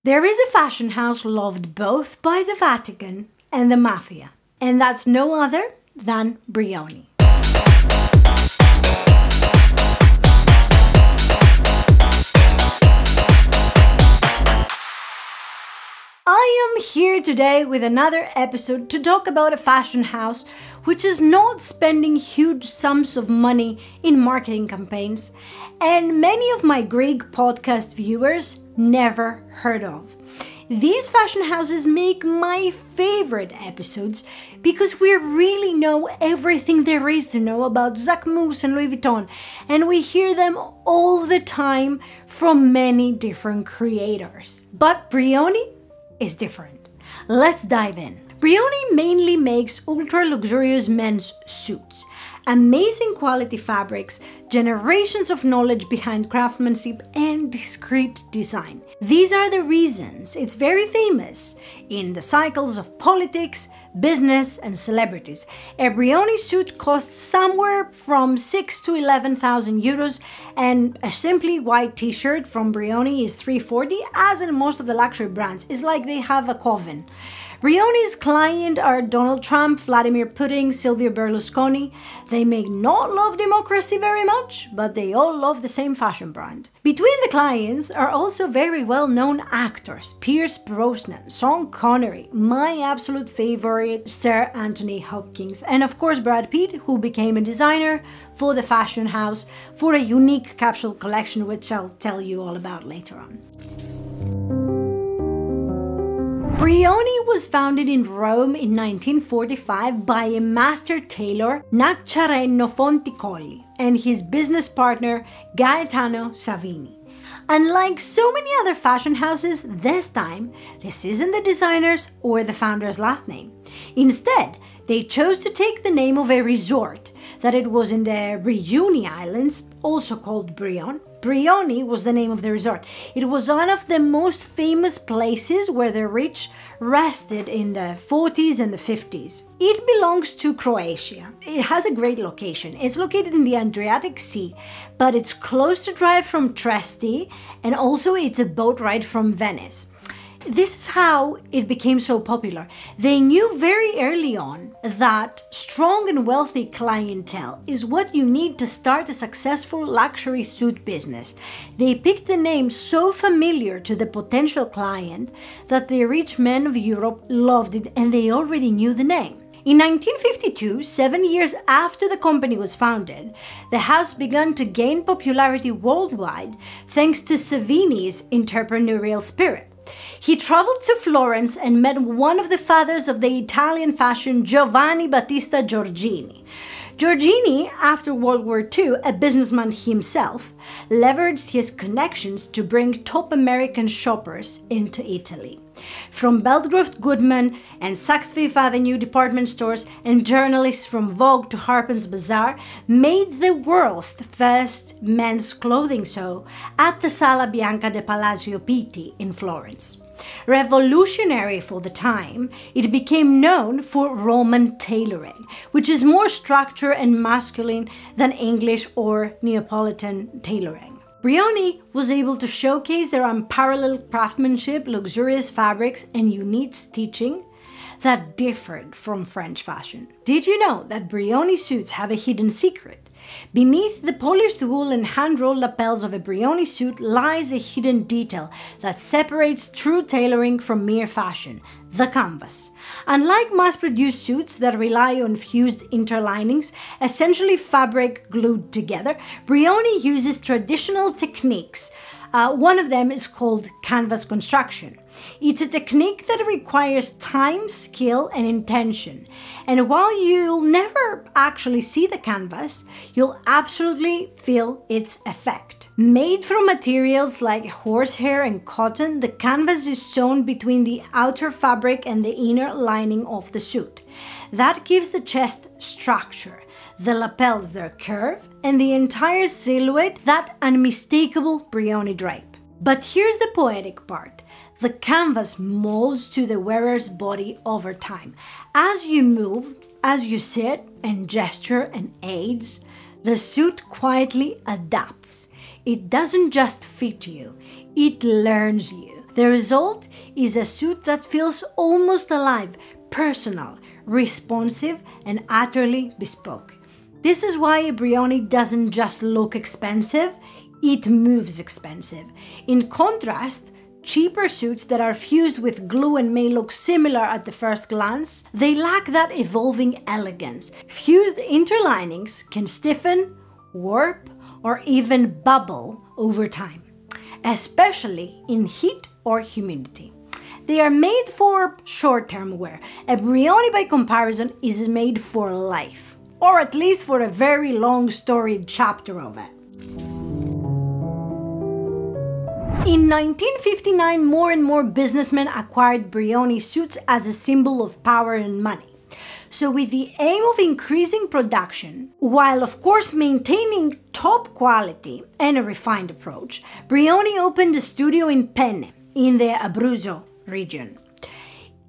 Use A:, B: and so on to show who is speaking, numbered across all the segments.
A: There is a fashion house loved both by the Vatican and the Mafia, and that's no other than Brioni. I am here today with another episode to talk about a fashion house which is not spending huge sums of money in marketing campaigns, and many of my Greek podcast viewers never heard of. These fashion houses make my favorite episodes because we really know everything there is to know about Jacquemus and Louis Vuitton, and we hear them all the time from many different creators. But Brioni is different. Let's dive in. Brioni mainly makes ultra-luxurious men's suits. Amazing quality fabrics, generations of knowledge behind craftsmanship, and discreet design. These are the reasons it's very famous in the cycles of politics, business, and celebrities. A Brioni suit costs somewhere from 6 to 11,000 euros, and a simply white t-shirt from Brioni is 340, as in most of the luxury brands. It's like they have a coven. Brioni's clients are Donald Trump, Vladimir Putin, Silvio Berlusconi. They may not love democracy very much, but they all love the same fashion brand. Between the clients are also very well-known actors: Pierce Brosnan, Sean Connery, my absolute favorite Sir Anthony Hopkins, and of course Brad Pitt, who became a designer for the fashion house for a unique capsule collection, which I'll tell you all about later on. Brioni was founded in Rome in 1945 by a master tailor, Nacciareno Fonticolli, and his business partner, Gaetano Savini. Unlike so many other fashion houses, this time, this isn't the designer's or the founder's last name. Instead, they chose to take the name of a resort that it was in the Brioni Islands, also called Brion. Brioni was the name of the resort. It was one of the most famous places where the rich rested in the 40s and the 50s. It belongs to Croatia. It has a great location. It's located in the Adriatic Sea, but it's close to drive from Trieste, and also it's a boat ride from Venice. This is how it became so popular. They knew very early on that strong and wealthy clientele is what you need to start a successful luxury suit business. They picked the name so familiar to the potential client that the rich men of Europe loved it, and they already knew the name. In 1952, 7 years after the company was founded, the house began to gain popularity worldwide thanks to Savini's entrepreneurial spirit. He traveled to Florence and met one of the fathers of the Italian fashion, Giovanni Battista Giorgini. Giorgini, after World War II, a businessman himself, leveraged his connections to bring top American shoppers into Italy. From Belgrove Goodman and Saks Fifth Avenue department stores, and journalists from Vogue to Harper's Bazaar made the world's first men's clothing show at the Sala Bianca de Palazzo Pitti in Florence. Revolutionary for the time, it became known for Roman tailoring, which is more structured and masculine than English or Neapolitan tailoring. Brioni was able to showcase their unparalleled craftsmanship, luxurious fabrics, and unique stitching that differed from French fashion. Did you know that Brioni suits have a hidden secret? Beneath the polished wool and hand-rolled lapels of a Brioni suit lies a hidden detail that separates true tailoring from mere fashion: the canvas. Unlike mass-produced suits that rely on fused interlinings, essentially fabric glued together, Brioni uses traditional techniques. One of them is called canvas construction. It's a technique that requires time, skill, and intention. And while you'll never actually see the canvas, you'll absolutely feel its effect. Made from materials like horsehair and cotton, the canvas is sewn between the outer fabric and the inner lining of the suit. That gives the chest structure, the lapels their curve, and the entire silhouette that unmistakable Brioni drape. But here's the poetic part. The canvas molds to the wearer's body over time. As you move, as you sit and gesture and age, the suit quietly adapts. It doesn't just fit you, it learns you. The result is a suit that feels almost alive, personal, responsive, and utterly bespoke. This is why Brioni doesn't just look expensive, it moves expensive. In contrast, cheaper suits that are fused with glue and may look similar at the first glance, they lack that evolving elegance. Fused interlinings can stiffen, warp, or even bubble over time, especially in heat or humidity. They are made for short-term wear. A Brioni, by comparison, is made for life, or at least for a very long storied chapter of it. In 1959, more and more businessmen acquired Brioni suits as a symbol of power and money. So with the aim of increasing production, while of course maintaining top quality and a refined approach, Brioni opened a studio in Penne, in the Abruzzo region.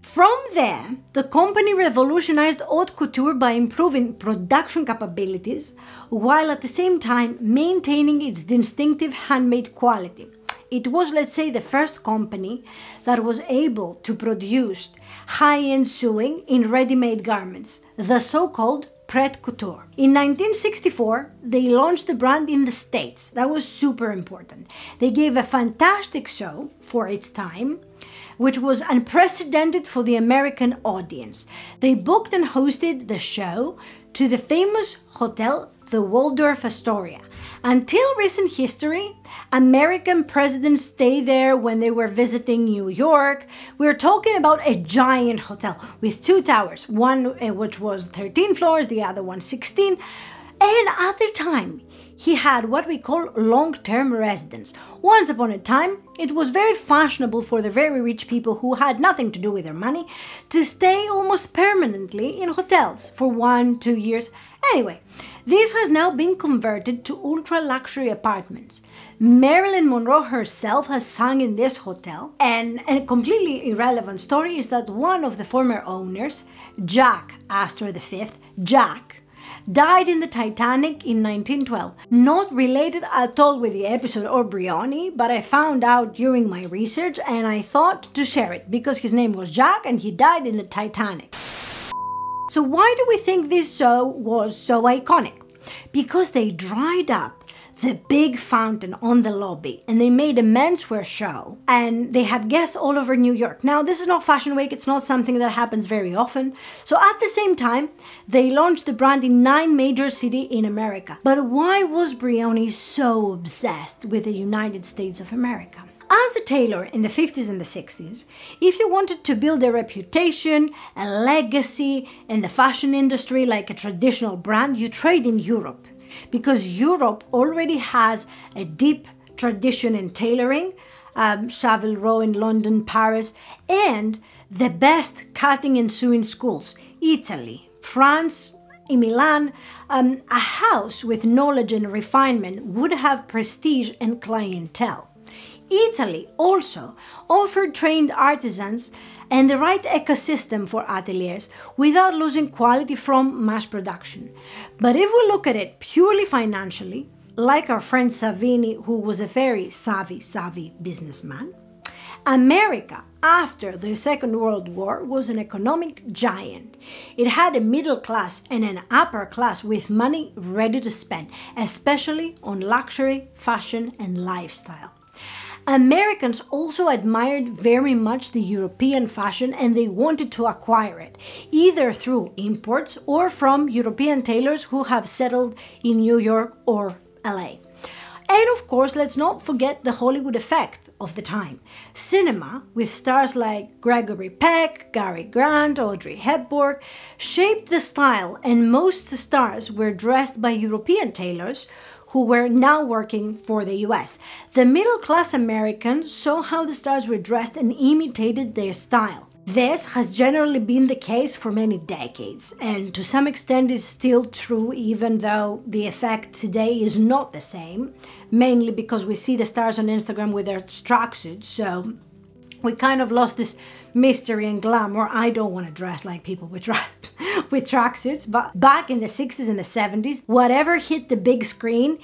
A: From there, the company revolutionized haute couture by improving production capabilities, while at the same time maintaining its distinctive handmade quality. It was, let's say, the first company that was able to produce high-end sewing in ready-made garments, the so-called prêt-couture. In 1964, they launched the brand in the States. That was super important. They gave a fantastic show for its time, which was unprecedented for the American audience. They booked and hosted the show to the famous hotel, the Waldorf Astoria. Until recent history, American presidents stayed there when they were visiting New York. We're talking about a giant hotel with two towers, one which was 13 floors, the other one 16. And at the time, he had what we call long-term residence. Once upon a time, it was very fashionable for the very rich people who had nothing to do with their money to stay almost permanently in hotels for 1-2 years. Anyway, this has now been converted to ultra-luxury apartments. Marilyn Monroe herself has sung in this hotel, and a completely irrelevant story is that one of the former owners, Jack Astor V, Jack, died in the Titanic in 1912. Not related at all with the episode or Brioni, but I found out during my research and I thought to share it because his name was Jack and he died in the Titanic. So why do we think this show was so iconic? Because they dried up the big fountain on the lobby and they made a menswear show and they had guests all over New York. Now, this is not Fashion Week, it's not something that happens very often. So at the same time, they launched the brand in 9 major cities in America. But why was Brioni so obsessed with the United States of America? As a tailor in the 50s and the 60s, if you wanted to build a reputation, a legacy in the fashion industry like a traditional brand, you trade in Europe. Because Europe already has a deep tradition in tailoring, Savile Row in London, Paris, and the best cutting and sewing schools, Italy, France, in Milan. A house with knowledge and refinement would have prestige and clientele. Italy also offered trained artisans and the right ecosystem for ateliers without losing quality from mass production. But if we look at it purely financially, like our friend Savini, who was a very savvy businessman, America, after the Second World War, was an economic giant. It had a middle class and an upper class with money ready to spend, especially on luxury, fashion, and lifestyle. Americans also admired very much the European fashion and they wanted to acquire it, either through imports or from European tailors who have settled in New York or LA. And of course, let's not forget the Hollywood effect of the time. Cinema, with stars like Gregory Peck, Cary Grant, Audrey Hepburn, shaped the style, and most stars were dressed by European tailors who were now working for the US. The middle-class Americans saw how the stars were dressed and imitated their style. This has generally been the case for many decades, and to some extent is still true, even though the effect today is not the same, mainly because we see the stars on Instagram with their tracksuits, so we kind of lost this mystery and glamour. I don't want to dress like people with tracksuits, but back in the 60s and the 70s, whatever hit the big screen,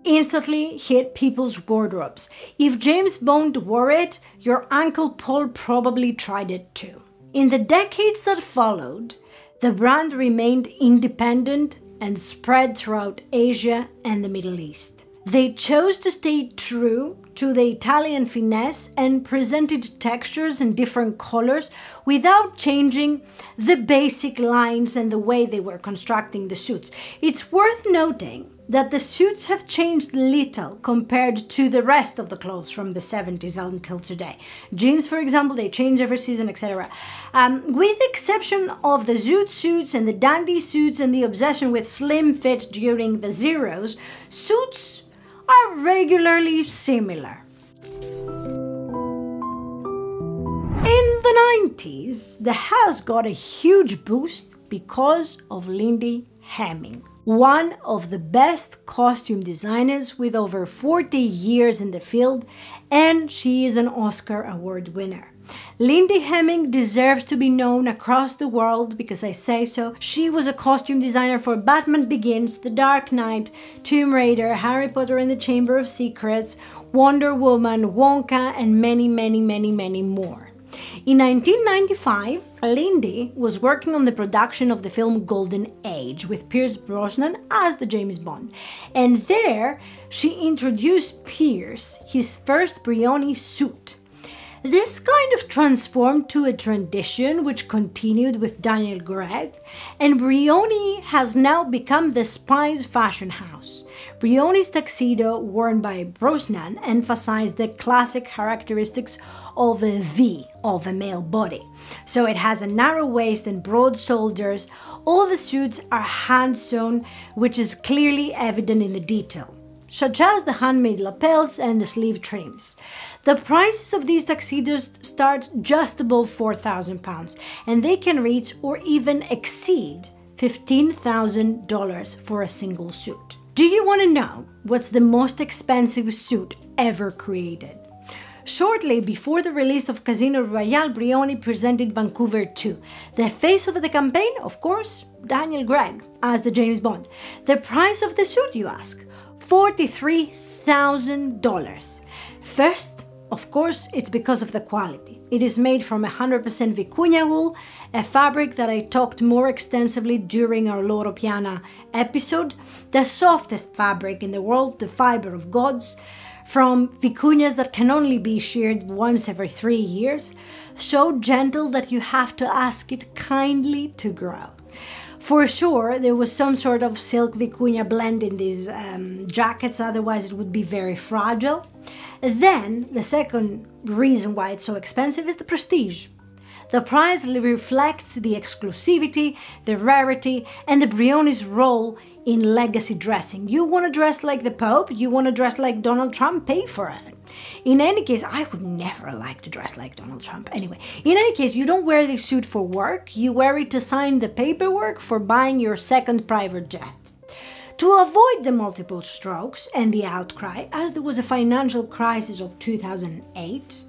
A: instantly hit people's wardrobes. If James Bond wore it, your Uncle Paul probably tried it too. In the decades that followed, the brand remained independent and spread throughout Asia and the Middle East. They chose to stay true to the Italian finesse and presented textures in different colors without changing the basic lines and the way they were constructing the suits. It's worth noting that the suits have changed little compared to the rest of the clothes from the 70s until today. Jeans, for example, they change every season, etc. With the exception of the zoot suits and the dandy suits and the obsession with slim fit during the zeros, suits are regularly similar. In the 90s, the house got a huge boost because of Lindy Hemming, one of the best costume designers with over 40 years in the field, and she is an Oscar Award winner. Lindy Hemming deserves to be known across the world because I say so. She was a costume designer for Batman Begins, The Dark Knight, Tomb Raider, Harry Potter and the Chamber of Secrets, Wonder Woman, Wonka, and many more. In 1995, Lindy was working on the production of the film Golden Age with Pierce Brosnan as the James Bond, and there she introduced Pierce his first Brioni suit. This kind of transformed to a tradition which continued with Daniel Craig, and Brioni has now become the spy's fashion house. Brioni's tuxedo, worn by Brosnan, emphasized the classic characteristics of a V of a male body. So it has a narrow waist and broad shoulders. All the suits are hand-sewn, which is clearly evident in the detail, such as the handmade lapels and the sleeve trims. The prices of these tuxedos start just above £4,000, and they can reach or even exceed $15,000 for a single suit. Do you want to know what's the most expensive suit ever created? Shortly before the release of Casino Royale, Brioni presented Vancouver 2. The face of the campaign, of course, Daniel Craig as the James Bond. The price of the suit, you ask? $43,000. First, of course, it's because of the quality. It is made from 100% vicuña wool, a fabric that I talked more extensively during our Loro Piana episode, the softest fabric in the world, the fiber of gods, from vicuñas that can only be sheared once every 3 years, so gentle that you have to ask it kindly to grow. For sure, there was some sort of silk vicuña blend in these jackets, otherwise it would be very fragile. Then, the second reason why it's so expensive is the prestige. The price reflects the exclusivity, the rarity, and the Brioni's role in legacy dressing. You want to dress like the Pope? You want to dress like Donald Trump? Pay for it. In any case, I would never like to dress like Donald Trump. Anyway, in any case, you don't wear this suit for work. You wear it to sign the paperwork for buying your second private jet. To avoid the multiple strokes and the outcry, as there was a financial crisis of 2008,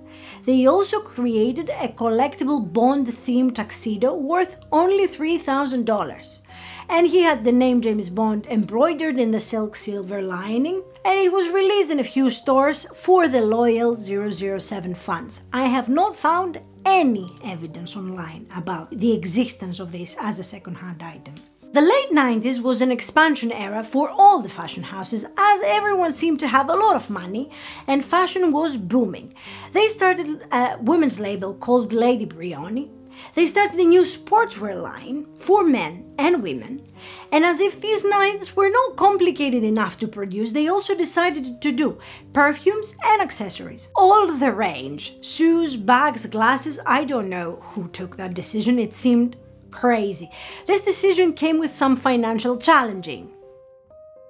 A: they also created a collectible Bond-themed tuxedo worth only $3,000. And he had the name James Bond embroidered in the silk silver lining, and it was released in a few stores for the loyal 007 fans. I have not found any evidence online about the existence of this as a second-hand item. The late 90s was an expansion era for all the fashion houses, as everyone seemed to have a lot of money and fashion was booming. They started a women's label called Lady Brioni. They started a new sportswear line for men and women, and as if these lines were not complicated enough to produce, they also decided to do perfumes and accessories. All the range, shoes, bags, glasses, I don't know who took that decision, it seemed crazy. This decision came with some financial challenging.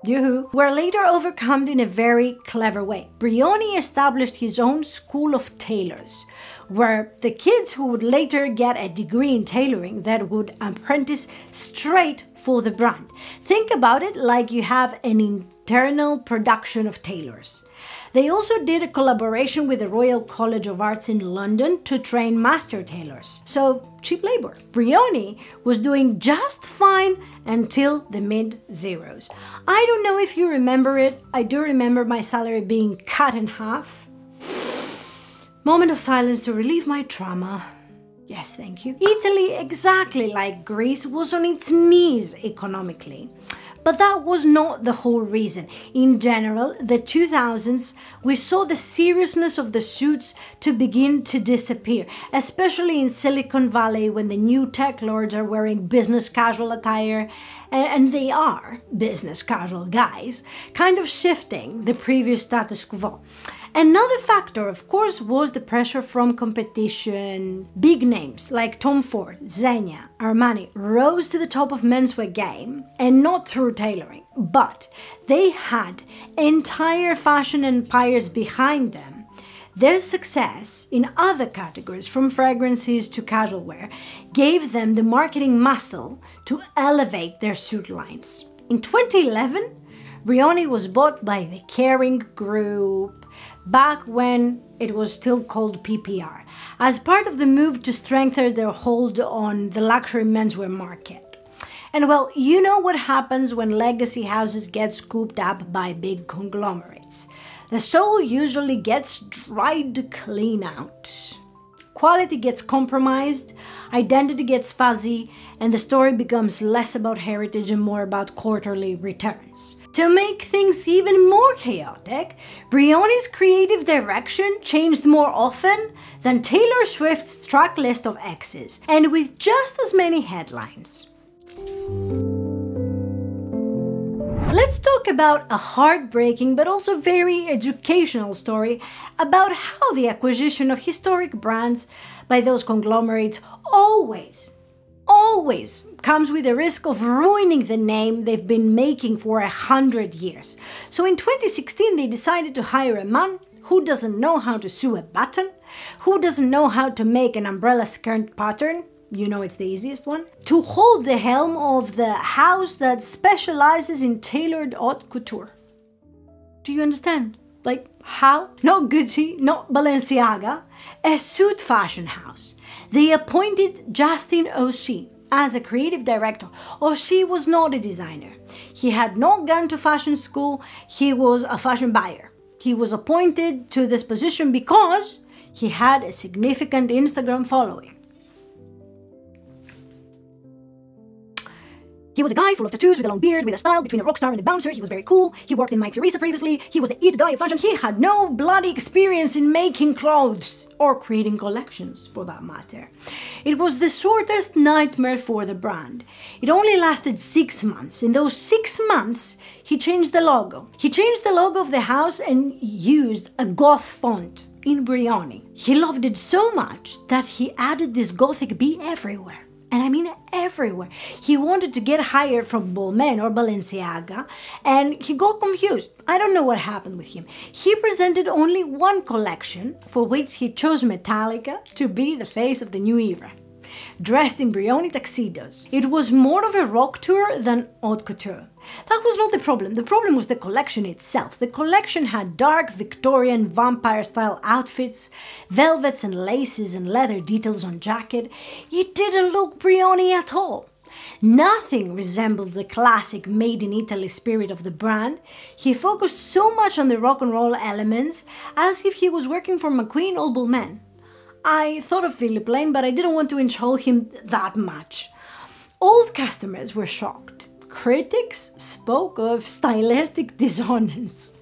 A: Were later overcome in a very clever way. Brioni established his own school of tailors, where the kids who would later get a degree in tailoring that would apprentice straight for the brand. Think about it like you have an internal production of tailors. They also did a collaboration with the Royal College of Arts in London to train master tailors. So, cheap labor. Brioni was doing just fine until the mid-zeros. I don't know if you remember it. I do remember my salary being cut in half. Moment of silence to relieve my trauma. Yes, thank you. Italy, exactly like Greece, was on its knees economically. But that was not the whole reason. In general, the 2000s, we saw the seriousness of the suits to begin to disappear, especially in Silicon Valley when the new tech lords are wearing business casual attire, and they are business casual guys, kind of shifting the previous status quo. Another factor, of course, was the pressure from competition. Big names like Tom Ford, Zegna, Armani rose to the top of menswear game, and not through tailoring, but they had entire fashion empires behind them. Their success in other categories, from fragrances to casual wear, gave them the marketing muscle to elevate their suit lines. In 2011, Brioni was bought by the Kering group, back when it was still called PPR, as part of the move to strengthen their hold on the luxury menswear market. And well, you know what happens when legacy houses get scooped up by big conglomerates. The soul usually gets dried clean out. Quality gets compromised, identity gets fuzzy, and the story becomes less about heritage and more about quarterly returns. To make things even more chaotic, Brioni's creative direction changed more often than Taylor Swift's track list of exes, and with just as many headlines. Let's talk about a heartbreaking but also very educational story about how the acquisition of historic brands by those conglomerates always comes with the risk of ruining the name they've been making for 100 years. So in 2016, they decided to hire a man who doesn't know how to sew a button, who doesn't know how to make an umbrella skirt pattern, you know it's the easiest one, to hold the helm of the house that specializes in tailored haute couture. Do you understand? Like, how? Not Gucci, not Balenciaga, a suit fashion house. They appointed Justin O'Shea as a creative director. O'Shea was not a designer. He had not gone to fashion school, he was a fashion buyer. He was appointed to this position because he had a significant Instagram following. He was a guy full of tattoos with a long beard, with a style between a rock star and a bouncer. He was very cool. He worked in Mike Teresa previously. He was the it guy of fashion. He had no bloody experience in making clothes or creating collections, for that matter. It was the shortest nightmare for the brand. It only lasted 6 months. In those 6 months, he changed the logo. He changed the logo of the house and used a goth font in Brioni. He loved it so much that he added this gothic B everywhere. And I mean everywhere. He wanted to get hired from Balmain or Balenciaga, and he got confused. I don't know what happened with him. He presented only one collection, for which he chose Metallica to be the face of the new era, dressed in Brioni tuxedos. It was more of a rock tour than haute couture. That was not the problem. The problem was the collection itself. The collection had dark Victorian vampire-style outfits, velvets and laces and leather details on jacket. It didn't look Brioni at all. Nothing resembled the classic made-in-Italy spirit of the brand. He focused so much on the rock and roll elements as if he was working for McQueen or Balmain. I thought of Philip Lane, but I didn't want to enjoy him that much. Old customers were shocked. Critics spoke of stylistic dissonance.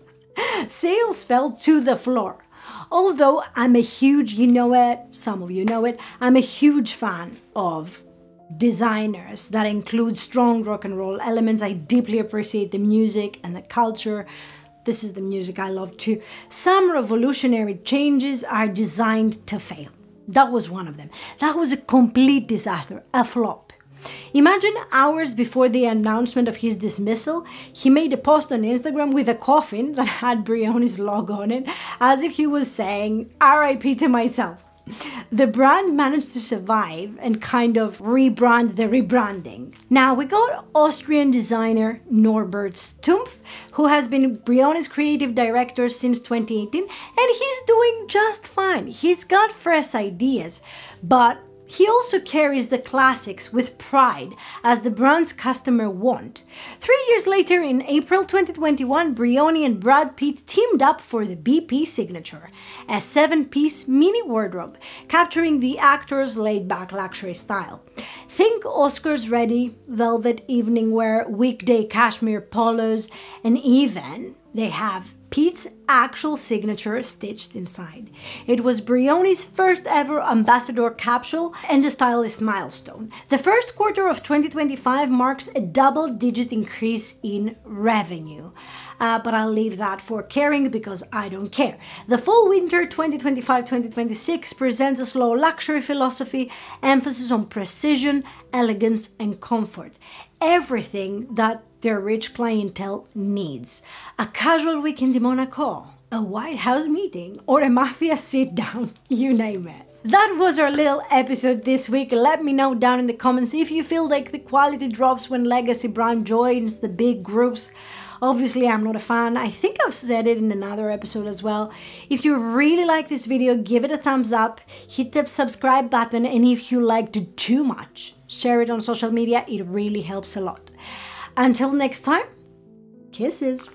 A: Sales fell to the floor. Although I'm a huge, you know it, some of you know it, I'm a huge fan of designers that include strong rock and roll elements. I deeply appreciate the music and the culture. This is the music I love too. Some revolutionary changes are designed to fail. That was one of them. That was a complete disaster, a flop. Imagine hours before the announcement of his dismissal, he made a post on Instagram with a coffin that had Brioni's logo on it, as if he was saying, RIP to myself. The brand managed to survive and kind of rebrand the rebranding. Now we got Austrian designer Norbert Stumpf, who has been Brioni's creative director since 2018, and he's doing just fine. He's got fresh ideas, but he also carries the classics with pride, as the brand's customer want. 3 years later, in April 2021, Brioni and Brad Pitt teamed up for the BP Signature, a 7-piece mini wardrobe, capturing the actor's laid-back luxury style. Think Oscars-ready velvet evening wear, weekday cashmere polos, and even they have Pitt's actual signature stitched inside. It was Brioni's first ever ambassador capsule and a stylist milestone. The first quarter of 2025 marks a double-digit increase in revenue. But I'll leave that for Kering because I don't care. The fall-winter 2025-2026 presents a slow luxury philosophy, emphasis on precision, elegance, and comfort. Everything that their rich clientele needs. A casual weekend in Monaco, a White House meeting, or a mafia sit-down, you name it. That was our little episode this week. Let me know down in the comments if you feel like the quality drops when legacy brand joins the big groups. Obviously, I'm not a fan. I think I've said it in another episode as well. If you really like this video, give it a thumbs up, hit the subscribe button, and if you liked it too much, share it on social media. It really helps a lot. Until next time, kisses.